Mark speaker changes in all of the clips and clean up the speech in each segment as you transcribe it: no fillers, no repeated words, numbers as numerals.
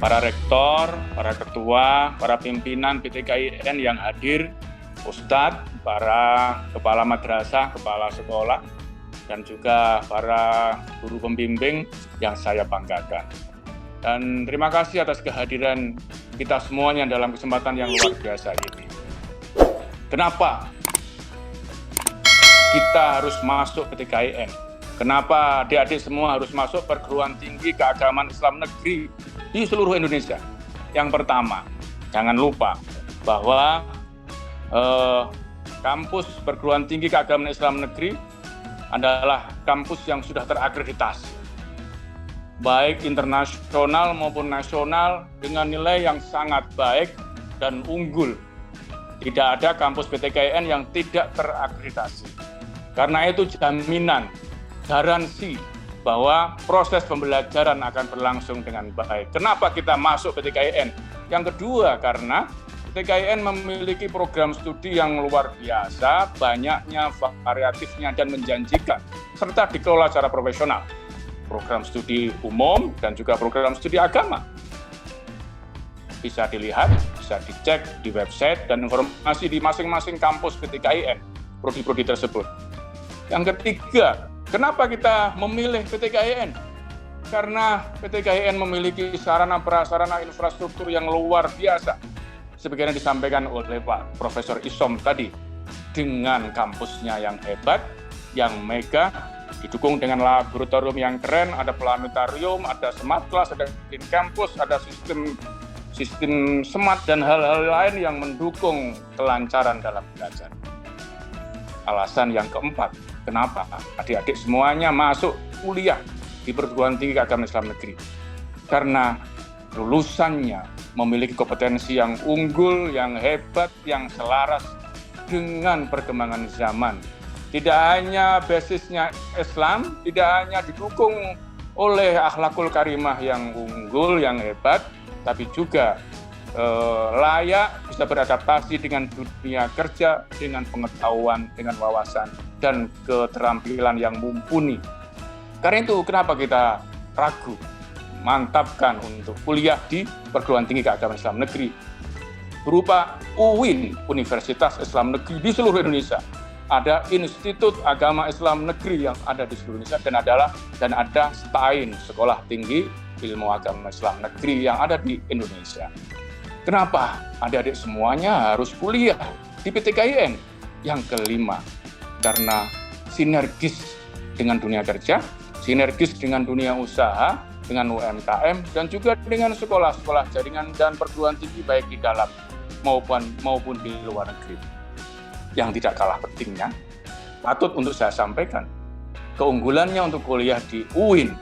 Speaker 1: Para rektor, para ketua, para pimpinan PTKIN yang hadir, Ustadz, para kepala madrasah, kepala sekolah, dan juga para guru pembimbing yang saya banggakan. Dan terima kasih atas kehadiran kita semuanya dalam kesempatan yang luar biasa ini. Kenapa kita harus masuk PTKIN? Kenapa adik-adik semua harus masuk perguruan tinggi keagamaan Islam negeri di seluruh Indonesia? Yang pertama, jangan lupa bahwa kampus perguruan tinggi keagamaan Islam negeri adalah kampus yang sudah terakreditasi, baik internasional maupun nasional, dengan nilai yang sangat baik dan unggul. Tidak ada kampus PTKIN yang tidak terakreditasi. Karena itu jaminan, garansi bahwa proses pembelajaran akan berlangsung dengan baik. Kenapa kita masuk PTKIN? Yang kedua, karena PTKIN memiliki program studi yang luar biasa, banyaknya, variatifnya, dan menjanjikan, serta dikelola secara profesional. Program studi umum dan juga program studi agama. Bisa dilihat, bisa dicek di website dan informasi di masing-masing kampus PTKIN, prodi-prodi tersebut. Yang ketiga, kenapa kita memilih PTKIN? Karena PTKIN memiliki sarana-prasarana infrastruktur yang luar biasa. Sebagaimana disampaikan oleh Pak Profesor Isom tadi, dengan kampusnya yang hebat, yang mega, didukung dengan laboratorium yang keren, ada planetarium, ada smart class, ada in campus, ada sistem smart, dan hal-hal lain yang mendukung kelancaran dalam belajar. Alasan yang keempat, kenapa adik-adik semuanya masuk kuliah di perguruan tinggi keagamaan Islam negeri? Karena lulusannya memiliki kompetensi yang unggul, yang hebat, yang selaras dengan perkembangan zaman. Tidak hanya basisnya Islam, tidak hanya didukung oleh akhlakul karimah yang unggul, yang hebat, tapi juga layak, bisa beradaptasi dengan dunia kerja, dengan pengetahuan, dengan wawasan, dan keterampilan yang mumpuni. Karena itu, kenapa kita ragu, mantapkan untuk kuliah di perguruan tinggi keagamaan Islam negeri, berupa UIN, Universitas Islam Negeri di seluruh Indonesia. Ada Institut Agama Islam Negeri yang ada di seluruh Indonesia, dan ada STAIN, Sekolah Tinggi Ilmu Agama Islam Negeri yang ada di Indonesia. Kenapa adik-adik semuanya harus kuliah di PTKIN? Yang kelima, karena sinergis dengan dunia kerja, sinergis dengan dunia usaha, dengan UMKM, dan juga dengan sekolah-sekolah jaringan dan perguruan tinggi baik di dalam maupun di luar negeri. Yang tidak kalah pentingnya, patut untuk saya sampaikan, keunggulannya untuk kuliah di UIN,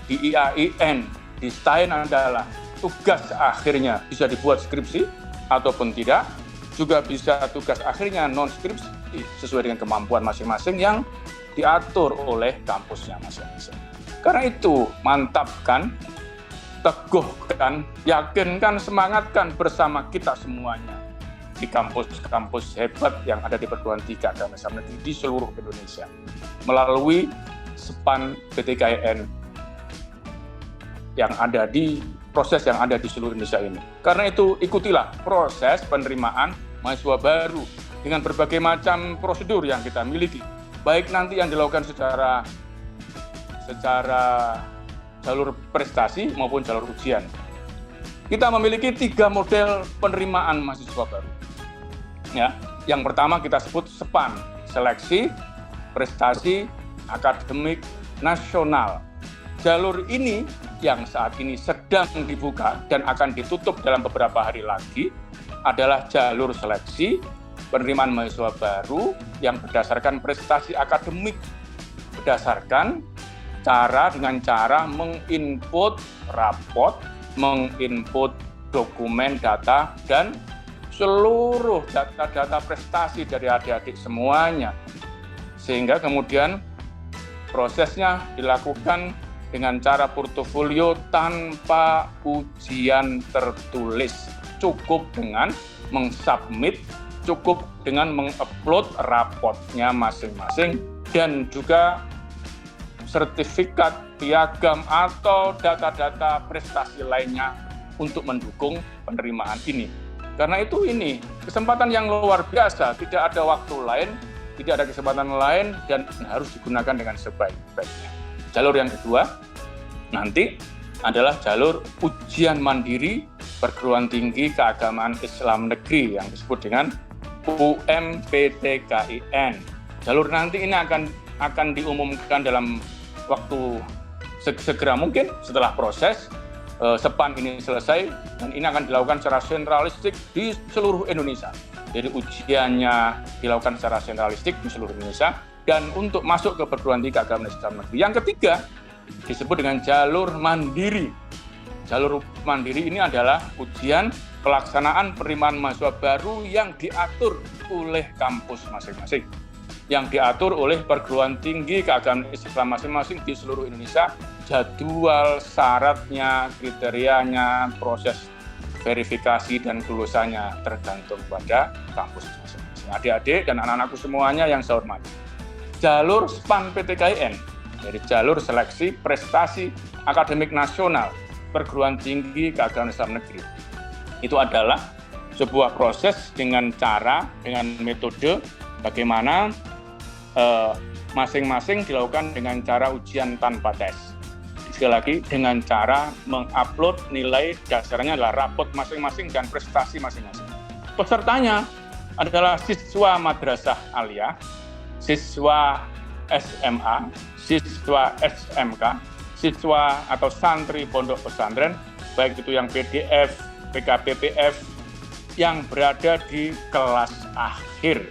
Speaker 1: di IAIN, di STAIN adalah tugas akhirnya bisa dibuat skripsi ataupun tidak, juga bisa tugas akhirnya non-skripsi sesuai dengan kemampuan masing-masing yang diatur oleh kampusnya masing-masing. Karena itu, mantapkan, teguhkan, yakinkan, semangatkan bersama kita semuanya di kampus-kampus hebat yang ada di perguruan tinggi keagamaan Islam negeri di seluruh Indonesia melalui SPAN PTKIN yang ada di proses yang ada di seluruh Indonesia ini. Karena itu, ikutilah proses penerimaan mahasiswa baru dengan berbagai macam prosedur yang kita miliki, baik nanti yang dilakukan secara jalur prestasi maupun jalur ujian. Kita memiliki 3 model penerimaan mahasiswa baru. Ya, yang pertama kita sebut SPAN, Seleksi Prestasi Akademik Nasional. Jalur ini yang saat ini sedang dibuka dan akan ditutup dalam beberapa hari lagi adalah jalur seleksi penerimaan mahasiswa baru yang berdasarkan prestasi akademik, berdasarkan dengan cara menginput raport, menginput dokumen data, dan seluruh data-data prestasi dari adik-adik semuanya. Sehingga kemudian prosesnya dilakukan dengan cara portofolio tanpa ujian tertulis. cukup dengan mengsubmit, cukup dengan mengupload rapotnya masing-masing, dan juga sertifikat, piagam, atau data-data prestasi lainnya untuk mendukung penerimaan ini. Karena itu ini kesempatan yang luar biasa, tidak ada waktu lain, tidak ada kesempatan lain, dan harus digunakan dengan sebaik-baiknya. Jalur yang kedua nanti adalah jalur ujian mandiri perguruan tinggi keagamaan Islam negeri yang disebut dengan UMPTKIN. Jalur nanti ini akan diumumkan dalam waktu segera mungkin setelah proses SEPAN ini selesai, dan ini akan dilakukan secara sentralistik di seluruh Indonesia. Jadi ujiannya dilakukan secara sentralistik di seluruh Indonesia, dan untuk masuk ke perguruan tinggi keagamaan Islam negeri. Yang ketiga disebut dengan jalur mandiri. Jalur mandiri ini adalah ujian pelaksanaan penerimaan mahasiswa baru yang diatur oleh kampus masing-masing, yang diatur oleh perguruan tinggi keagamaan Islam masing-masing di seluruh Indonesia. Jadwal, syaratnya, kriterianya, proses verifikasi dan kelulusannya tergantung pada kampus masing-masing. Adik-adik dan anak-anakku semuanya yang saya hormati, jalur SPAN PTKIN, jadi jalur seleksi prestasi akademik nasional perguruan tinggi keagamaan Islam negeri, itu adalah sebuah proses dengan metode bagaimana masing-masing dilakukan dengan cara ujian tanpa tes. Sekali lagi, dengan cara mengupload nilai dasarnya adalah rapot masing-masing dan prestasi masing-masing. Pesertanya adalah siswa madrasah aliyah, siswa SMA, siswa SMK, siswa atau santri pondok pesantren, baik itu yang PDF, PKPPF, yang berada di kelas akhir.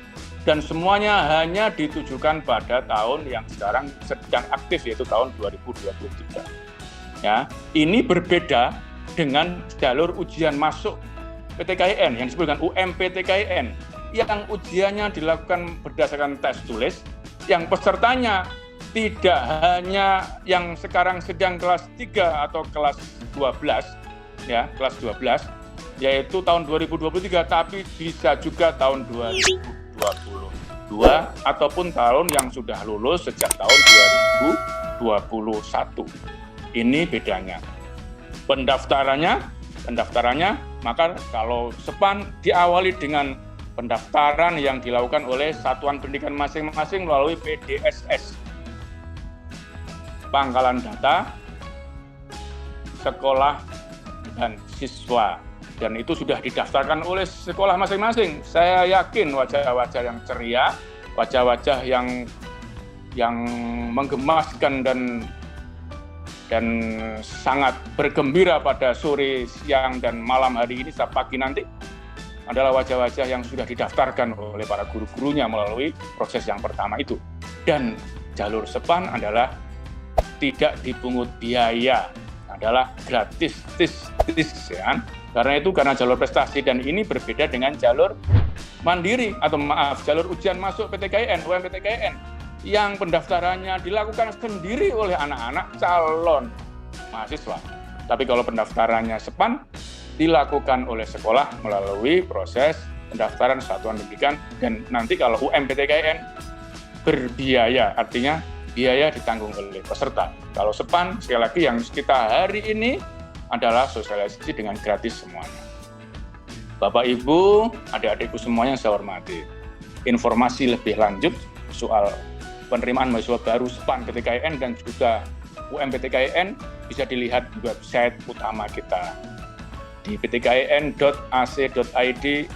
Speaker 1: Dan semuanya hanya ditujukan pada tahun yang sekarang sedang aktif, yaitu tahun 2023. Ya, ini berbeda dengan jalur ujian masuk PTKIN yang disebut dengan UMPTKIN, yang ujiannya dilakukan berdasarkan tes tulis, yang pesertanya tidak hanya yang sekarang sedang kelas 3 atau kelas 12, ya, kelas 12, yaitu tahun 2023, tapi bisa juga tahun 2022 ataupun tahun yang sudah lulus sejak tahun 2021. Ini bedanya. Pendaftarannya, maka kalau SEPAN diawali dengan pendaftaran yang dilakukan oleh satuan pendidikan masing-masing melalui PDSS, pangkalan data, sekolah, dan siswa. Dan itu sudah didaftarkan oleh sekolah masing-masing. Saya yakin wajah-wajah yang ceria, wajah-wajah yang menggemaskan dan sangat bergembira pada sore, siang, dan malam hari ini sampai pagi nanti adalah wajah-wajah yang sudah didaftarkan oleh para guru-gurunya melalui proses yang pertama itu. Dan jalur SEPAN adalah tidak dipungut biaya, adalah gratis, ya. Karena jalur prestasi dan ini berbeda dengan jalur mandiri jalur ujian masuk PTKIN, UMPTKIN, yang pendaftarannya dilakukan sendiri oleh anak-anak calon mahasiswa. Tapi kalau pendaftarannya SEPAN dilakukan oleh sekolah melalui proses pendaftaran satuan pendidikan, dan nanti kalau UMPTKIN berbiaya, artinya biaya ditanggung oleh peserta. Kalau SEPAN, sekali lagi yang kita hari ini adalah sosialisasi dengan gratis semuanya. Bapak, Ibu, adik-adikku semuanya yang saya hormati, informasi lebih lanjut soal penerimaan mahasiswa baru SEPAN PTKIN dan juga UMPTKIN bisa dilihat di website utama kita di ptkin.ac.id,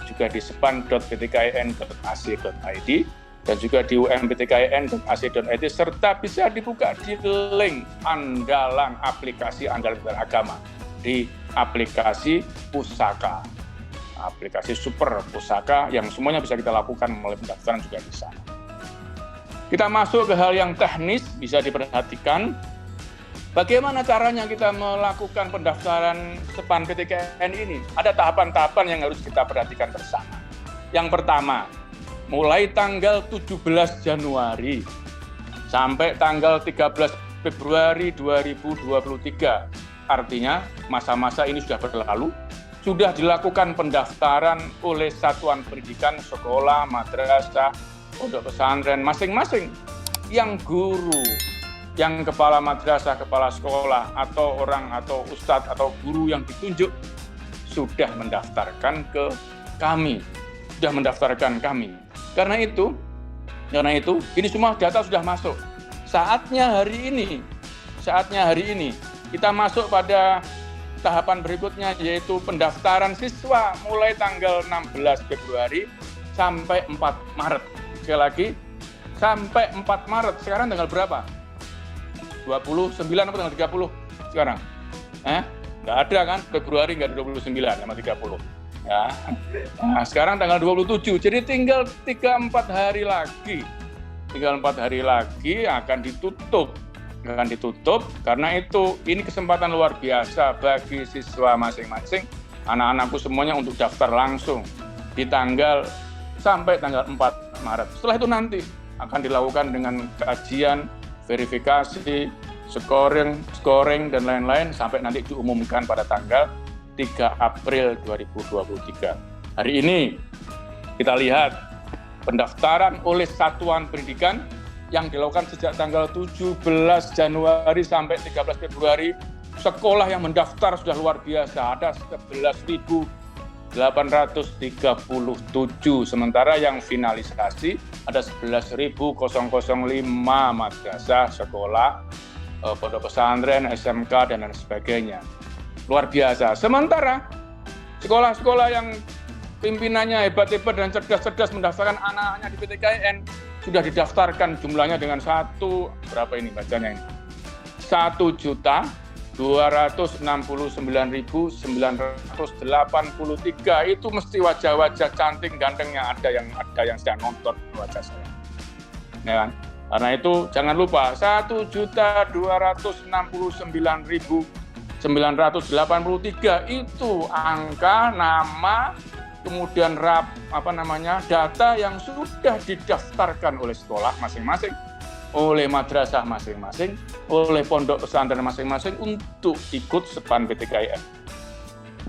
Speaker 1: juga di sepan.ptkin.ac.id, dan juga di umptkin.ac.id, serta bisa dibuka di link andalan aplikasi andalan beragama di aplikasi Pusaka, aplikasi super Pusaka yang semuanya bisa kita lakukan melalui pendaftaran juga di sana. Kita masuk ke hal yang teknis, bisa diperhatikan bagaimana caranya kita melakukan pendaftaran SEPAN PTKIN ini. Ada tahapan-tahapan yang harus kita perhatikan bersama. Yang pertama, mulai tanggal 17 Januari sampai tanggal 13 Februari 2023. Artinya masa-masa ini sudah berlalu, sudah dilakukan pendaftaran oleh satuan pendidikan, sekolah, madrasah, pondok pesantren masing-masing. Yang guru, yang kepala madrasah, kepala sekolah, atau orang atau ustadz atau guru yang ditunjuk sudah mendaftarkan ke kami, sudah mendaftarkan kami. Karena itu ini semua data sudah masuk. Saatnya hari ini kita masuk pada tahapan berikutnya, yaitu pendaftaran siswa mulai tanggal 16 Februari sampai 4 Maret. Sekali lagi, sampai 4 Maret. Sekarang tanggal berapa? 29 atau tanggal 30 sekarang? Nggak ada kan? Februari nggak ada 29 sama 30. Ya. Nah, sekarang tanggal 27. Jadi tinggal 3-4 hari lagi. Tinggal 4 hari lagi akan ditutup karena itu ini kesempatan luar biasa bagi siswa masing-masing, anak-anakku semuanya untuk daftar langsung di sampai tanggal 4 Maret. Setelah itu nanti akan dilakukan dengan kajian, verifikasi, scoring dan lain-lain sampai nanti diumumkan pada tanggal 3 April 2023. Hari ini kita lihat pendaftaran oleh satuan pendidikan yang dilakukan sejak tanggal 17 Januari sampai 13 Februari. Sekolah yang mendaftar sudah luar biasa, ada 11.837, sementara yang finalisasi ada 11.005 madrasah, sekolah, pondok pesantren, SMK, dan lain sebagainya. Luar biasa. Sementara sekolah-sekolah yang pimpinannya hebat-hebat dan cerdas-cerdas mendaftarkan anak-anaknya di PTKIN sudah didaftarkan jumlahnya dengan berapa ini bacanya ini? 1.269.983 itu mesti wajah-wajah cantik gantengnya ada yang sedang nonton wajah saya. Ya kan? Karena itu jangan lupa 1.269.983 itu angka, nama, kemudian data yang sudah didaftarkan oleh sekolah masing-masing, oleh madrasah masing-masing, oleh pondok pesantren masing-masing untuk ikut SEPAN PTKIN.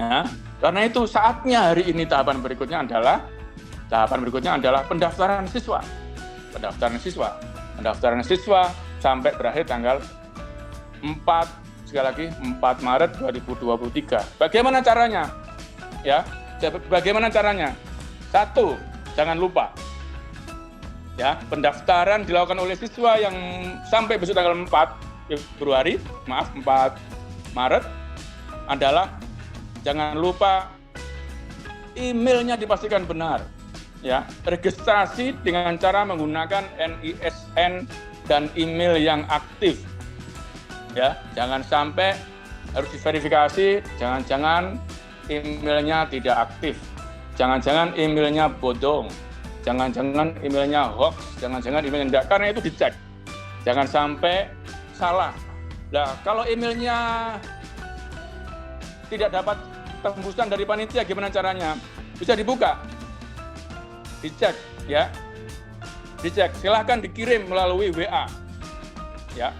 Speaker 1: Nah, karena itu saatnya hari ini tahapan berikutnya adalah pendaftaran siswa. Pendaftaran siswa sampai berakhir tanggal 4 Maret 2023. Bagaimana caranya? Ya. Bagaimana caranya? 1, jangan lupa. Ya, pendaftaran dilakukan oleh siswa yang sampai besok tanggal 4 Maret adalah jangan lupa emailnya dipastikan benar. Ya, registrasi dengan cara menggunakan NISN dan email yang aktif. Ya, jangan sampai harus diverifikasi, jangan-jangan emailnya tidak aktif, jangan-jangan emailnya bodong, jangan-jangan emailnya hoax, jangan-jangan emailnya tidak, karena itu dicek. Jangan sampai salah. Nah, kalau emailnya tidak dapat tembusan dari panitia, gimana caranya? Bisa dibuka, dicek, ya, dicek. Silahkan dikirim melalui WA, ya,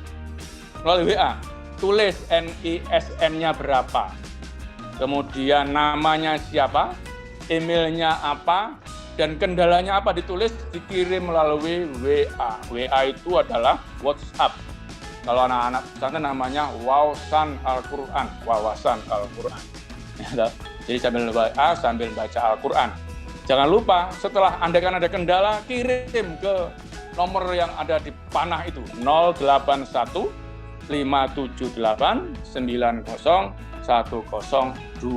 Speaker 1: melalui WA. Tulis NISN-nya berapa. Kemudian namanya siapa, emailnya apa, dan kendalanya apa ditulis, dikirim melalui WA. WA itu adalah WhatsApp. Kalau anak-anak pesantren namanya Wawasan Al-Quran. Jadi sambil WA sambil baca Al-Quran. Jangan lupa setelah Anda kan ada kendala, kirim ke nomor yang ada di panah itu 081 578 90 1020.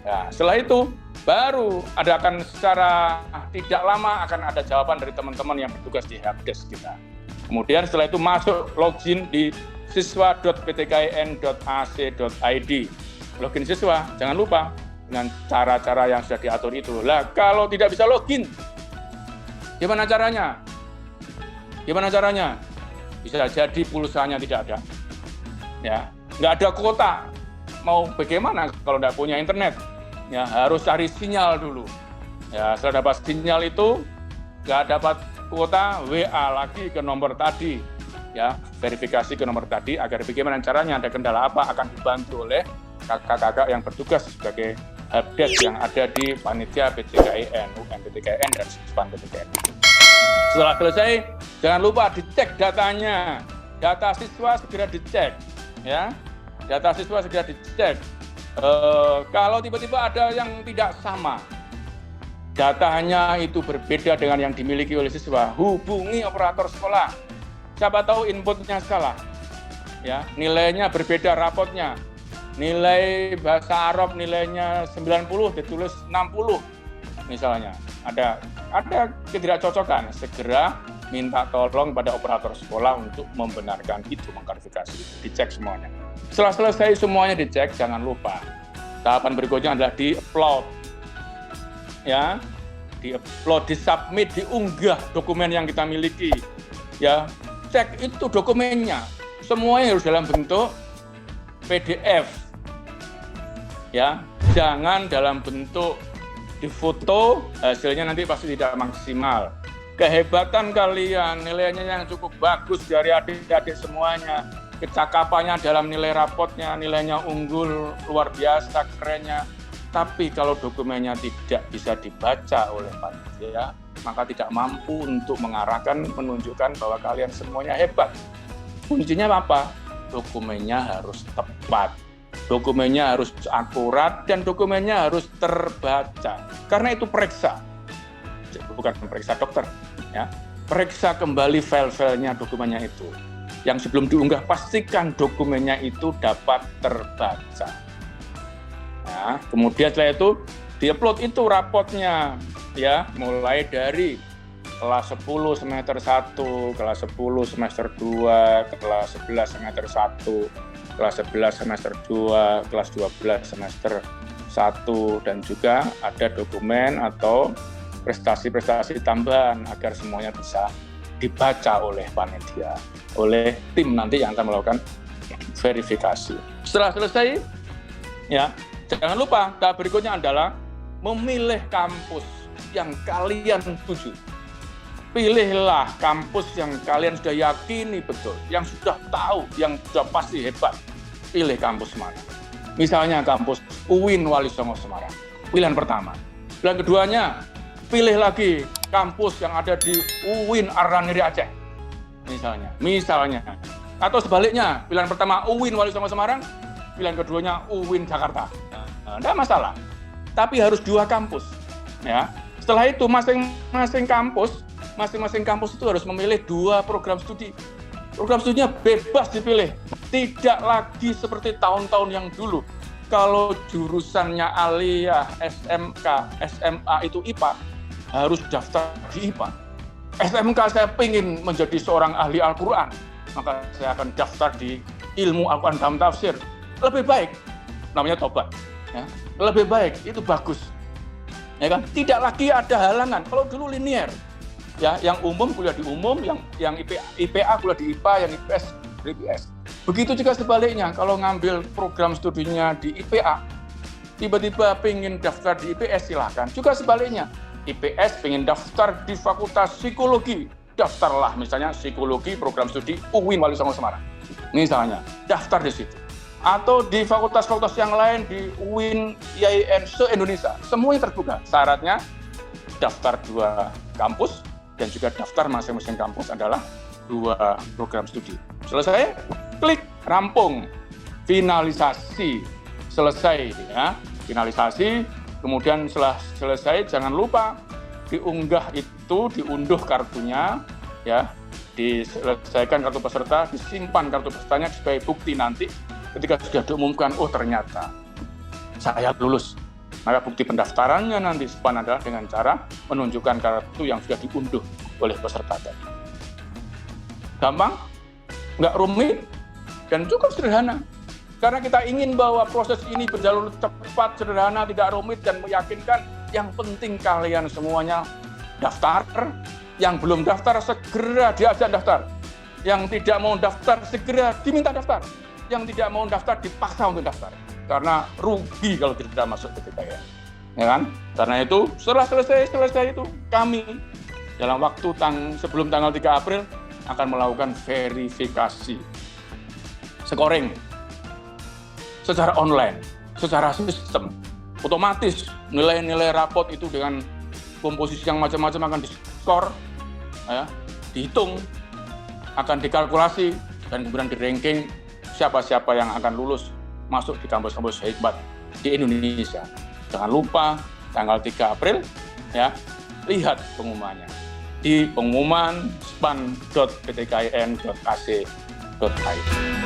Speaker 1: Ya, setelah itu baru akan secara tidak lama akan ada jawaban dari teman-teman yang bertugas di helpdesk kita. Kemudian setelah itu masuk login di siswa.ptkin.ac.id. Login siswa, jangan lupa dengan cara-cara yang sudah diatur itu. Lah, kalau tidak bisa login, gimana caranya? Bisa jadi pulsanya tidak ada. Ya, nggak ada kuota. Mau bagaimana kalau nggak punya internet? Ya, harus cari sinyal dulu. Ya, setelah dapat sinyal itu, nggak dapat kuota, WA lagi ke nomor tadi. Ya, verifikasi ke nomor tadi agar bagaimana caranya, ada kendala apa, akan dibantu oleh kakak-kakak yang bertugas sebagai helpdesk yang ada di panitia PTKIN, UMPTKIN dan Siswan PTKIN. Setelah selesai, jangan lupa dicek datanya. Data siswa segera dicek, ya. Data siswa segera dicek. Kalau tiba-tiba ada yang tidak sama, datanya itu berbeda dengan yang dimiliki oleh siswa, hubungi operator sekolah. Siapa tahu inputnya salah, ya. Nilainya berbeda rapotnya. Nilai bahasa Arab nilainya 90 ditulis 60 misalnya. Ada ketidakcocokan, segera minta tolong pada operator sekolah untuk membenarkan itu, mengklarifikasi itu, dicek semuanya. Setelah selesai semuanya dicek, jangan lupa tahapan berikutnya adalah di-upload. Ya, di-upload, di-submit, diunggah dokumen yang kita miliki. Ya, cek itu dokumennya. Semuanya harus dalam bentuk PDF. Ya, jangan dalam bentuk difoto, hasilnya nanti pasti tidak maksimal. Kehebatan kalian, nilainya yang cukup bagus dari adik-adik semuanya, kecakapannya dalam nilai rapotnya, nilainya unggul, luar biasa, kerennya. Tapi kalau dokumennya tidak bisa dibaca oleh panitia, maka tidak mampu untuk mengarahkan, menunjukkan bahwa kalian semuanya hebat. Kuncinya apa? Dokumennya harus tepat. Dokumennya harus akurat dan dokumennya harus terbaca. Karena itu periksa, bukan periksa dokter, ya. Periksa kembali file-filenya dokumennya itu. Yang sebelum diunggah pastikan dokumennya itu dapat terbaca. Nah, kemudian setelah itu diupload itu rapotnya, ya, mulai dari kelas 10 semester 1, kelas 10 semester 2, kelas 11 semester 1, kelas 11 semester 2, kelas 12 semester 1, dan juga ada dokumen atau prestasi-prestasi tambahan agar semuanya bisa dibaca oleh panitia, oleh tim nanti yang akan melakukan verifikasi. Setelah selesai, ya, jangan lupa tahap berikutnya adalah memilih kampus yang kalian tuju. Pilihlah kampus yang kalian sudah yakini betul, yang sudah tahu, yang sudah pasti hebat. Pilih kampus mana. Misalnya kampus UIN Wali Songo Semarang, pilihan pertama. Pilihan keduanya, pilih lagi kampus yang ada di UIN Arraniri Aceh, misalnya. Atau sebaliknya, pilihan pertama UIN Wali Songo Semarang, pilihan keduanya UIN Jakarta. Tidak masalah, tapi harus 2 kampus. Ya. Setelah itu masing-masing kampus itu harus memilih 2 program studi. Program studinya bebas dipilih, tidak lagi seperti tahun-tahun yang dulu. Kalau jurusannya aliyah, SMK, SMA itu IPA, harus daftar di IPA. SMK saya ingin menjadi seorang ahli Al-Quran, maka saya akan daftar di ilmu Al-Quran dalam tafsir. Lebih baik, namanya tobat. Ya. Lebih baik, itu bagus. Ya kan? Tidak lagi ada halangan. Kalau dulu linear, ya, yang umum kuliah di umum, yang IPA kuliah di IPA, yang IPS di IPS. Begitu juga sebaliknya, kalau ngambil program studinya di IPA, tiba-tiba pengen daftar di IPS, silahkan. Juga sebaliknya, IPS pengen daftar di Fakultas Psikologi, daftarlah misalnya psikologi program studi UIN Wali Songo Semarang. Misalnya, daftar di situ. Atau di fakultas-fakultas yang lain di UIN, IAIN se-Indonesia. Semuanya terbuka. Syaratnya daftar 2 kampus dan juga daftar masing-masing kampus adalah 2 program studi. Selesai, klik, rampung, finalisasi, selesai, ya. Finalisasi, kemudian setelah selesai jangan lupa diunggah itu, diunduh kartunya, ya, diselesaikan kartu peserta, disimpan kartu pesertanya sebagai bukti nanti ketika sudah diumumkan, oh ternyata saya lulus. Maka bukti pendaftarannya nanti SPAN adalah dengan cara menunjukkan kartu yang sudah diunduh oleh peserta tadi. Gampang, nggak rumit, dan cukup sederhana. Karena kita ingin bahwa proses ini berjalur cepat, sederhana, tidak rumit, dan meyakinkan. Yang penting kalian semuanya daftar. Yang belum daftar, segera diajak daftar. Yang tidak mau daftar, segera diminta daftar. Yang tidak mau daftar, dipaksa untuk daftar. Karena rugi kalau tidak masuk PTKIN. Ya kan? Karena itu, setelah selesai itu, kami dalam waktu sebelum tanggal 3 April akan melakukan verifikasi scoring secara online. secara sistem. Otomatis nilai-nilai rapot itu dengan komposisi yang macam-macam akan diskor, ya, dihitung, akan dikalkulasi, dan kemudian di-ranking siapa-siapa yang akan lulus masuk di kampus-kampus hebat di Indonesia. Jangan lupa tanggal 3 April, ya, lihat pengumumannya di pengumuman span.ptkin.ac.id.